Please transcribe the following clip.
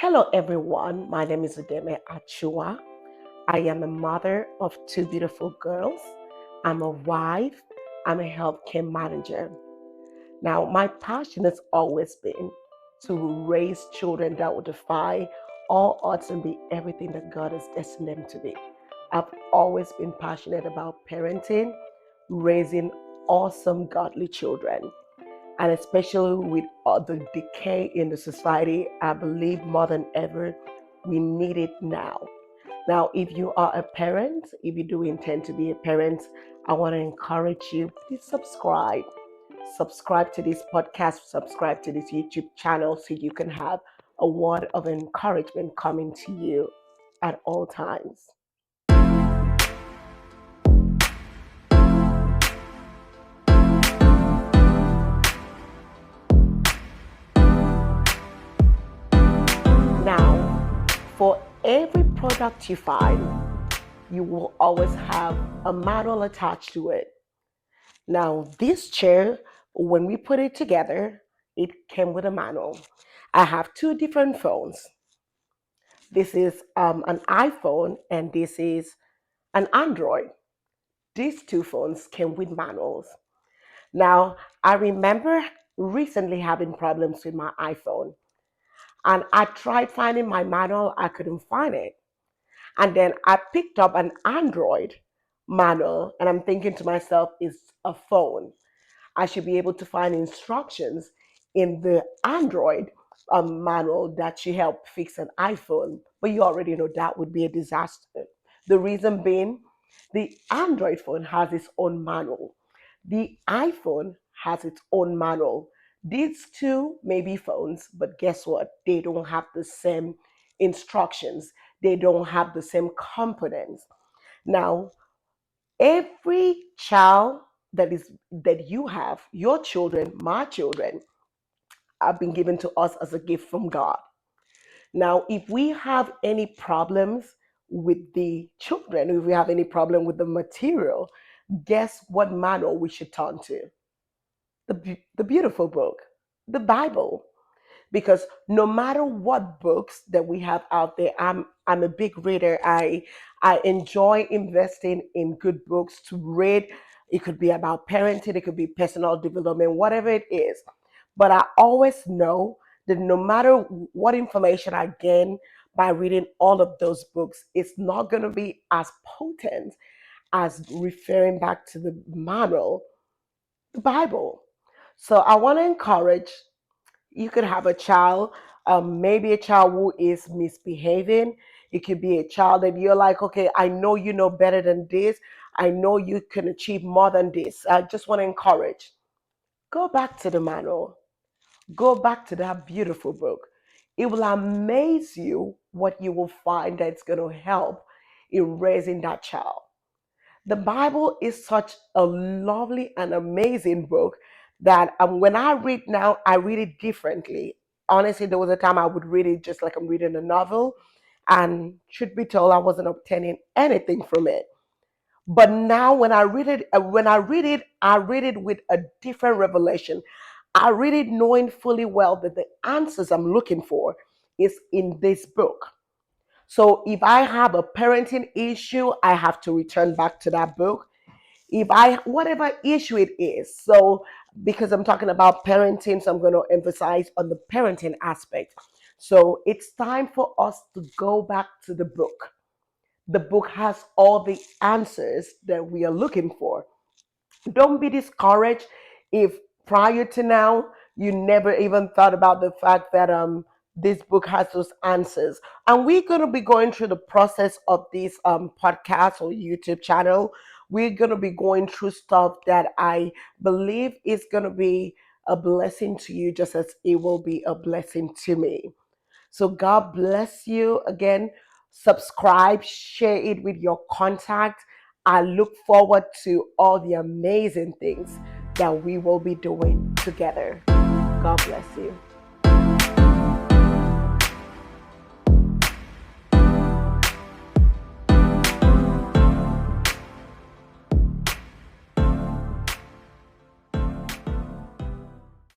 Hello, everyone. My name is Udeme Achua. I am a mother of two beautiful girls. I'm a wife. I'm a healthcare manager. Now, my passion has always been to raise children that will defy all odds and be everything that God has destined them to be. I've always been passionate about parenting, raising awesome, godly children. And especially with all the decay in the society, I believe more than ever, we need it now. Now, if you are a parent, if you do intend to be a parent, I want to encourage you, please subscribe. Subscribe to this podcast, subscribe to this YouTube channel so you can have a word of encouragement coming to you at all times. Now, for every product you find, you will always have a manual attached to it. Now, this chair, when we put it together, it came with a manual. I have two different phones. This is an iPhone and this is an Android. These two phones came with manuals. Now, I remember recently having problems with my iPhone, and I tried finding my manual, I couldn't find it. And then I picked up an Android manual, and I'm thinking to myself, it's a phone. I should be able to find instructions in the Android manual that should help fix an iPhone. But you already know that would be a disaster. The reason being, the Android phone has its own manual, the iPhone has its own manual. These two may be phones, but guess what? They don't have the same instructions, they don't have the same components. Now, every child that you have, your children, my children, have been given to us as a gift from God. Now, if we have any problems with the children, if we have any problem with the material, guess what manual we should turn to? The beautiful book, the Bible. Because no matter what books that we have out there, I'm a big reader. I enjoy investing in good books to read. It could be about parenting, it could be personal development, whatever it is. But I always know that no matter what information I gain by reading all of those books, it's not going to be as potent as referring back to the manual, the Bible. So I want to encourage, you could have a child, maybe a child who is misbehaving. It could be a child that you're like, okay, I know you know better than this. I know you can achieve more than this. I just want to encourage, go back to the manual, go back to that beautiful book. It will amaze you what you will find that's going to help in raising that child. The Bible is such a lovely and amazing book that when I read now, I read it differently. Honestly, there was a time I would read it just like I'm reading a novel, and truth be told, I wasn't obtaining anything from it. But now, I read it with a different revelation. I read it knowing fully well that the answers I'm looking for is in this book. So if I have a parenting issue, I have to return back to that book. If I, whatever issue it is, so because I'm talking about parenting, so I'm going to emphasize on the parenting aspect. So it's time for us to go back to the book. The book has all the answers that we are looking for. Don't be discouraged if prior to now you never even thought about the fact that this book has those answers. And we're going to be going through the process of this podcast or YouTube channel. We're going to be going through stuff that I believe is going to be a blessing to you, just as it will be a blessing to me. So God bless you again. Subscribe, share it with your contact. I look forward to all the amazing things that we will be doing together. God bless you.